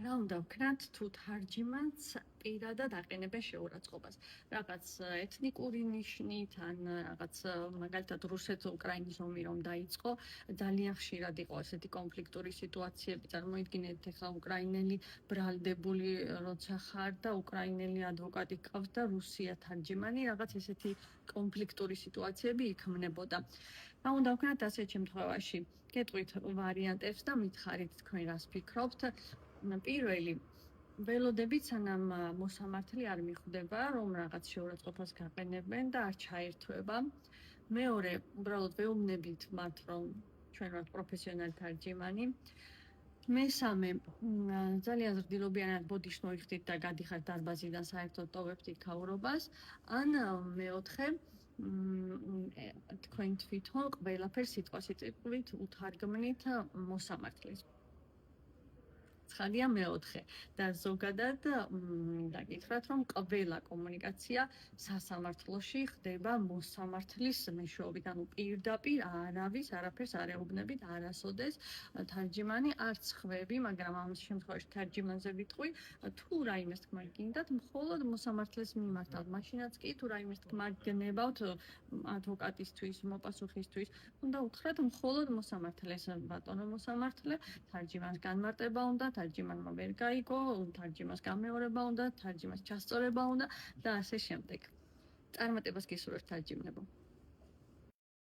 რა უნდა ვქნათ თუ თარჯიმანს პირადად აყენებენ შეურაცხყოფას. რაღაც ეთნიკური ნიშნით, ან რაღაც მაგალითად რუსეთ-უკრაინის ომი რომ დაიწყო, ძალიან ხშირად იყო ასეთი კონფლიქტური სიტუაციები. წარმოიდგინეთ, ეხლა უკრაინელი ბრალდებული როცა ხარ და უკრაინელი ადვოკატი გყავს და რუსია თარჯიმანი, რაღაც ესეთი კონფლიქტური სიტუაციები იქმნებოდა. რა უნდა ვქნათ ასეთ შემთხვევაში? გეტყვით ვარიანტებს და მითხარით თქვენ რას ფიქრობთ. პირველი ველოდებით სანამ მოსამართლე არ მიხვდება რომ რაღაც შეურაცხყოფას გაყენებენ და არ ჩაერთვება. მეორე, უბრალოდ ვეუბნებით მათ რომ ჩვენ ვართ პროფესიონალი თარჯიმანი. მესამე, ძალიან ზრდილობიანად ბოდიშს მოიხდით და გადიხართ დარბაზიდან საერთოდ ტოვებთ იქაურობას. ან მეოთხე, თქვენ თვითონ ყველაფერს სიტყვასიტყვით უთარგმნით მოსამართლეს. ცხადია მეოთხე და ზოგადად დაგითხრათ რომ ყველა კომუნიკაცია სასამართლოში ხდება მოსამართლის მეშვეობით, ანუ პირდაპირ არავის არაფერს არ ეუბნებით არასოდეს თარჯიმანი არც ხვევი, მაგრამ ამ შემთხვევაში თარჯიმანზე ვიტყვი, თუ რაიმე თქმა გინდათ, მხოლოდ მოსამართლეს მიმართავთ, მაშინაც კი თუ რაიმე თქმა გნებავთ ადვოკატისთვის, მოპასუხისთვის, უნდა უთხრათ მხოლოდ მოსამართლეს, ბატონო მოსამართლე, თარჯიმანს განმარტება უნდა, თარჯიმანმა ვერ გაიგო, თარჯიმას გამეორება უნდა, თარჯიმას ჩასწორება უნდა და ასე შემდეგ. წარმატებას გისურვებთ თარჯიმნებო.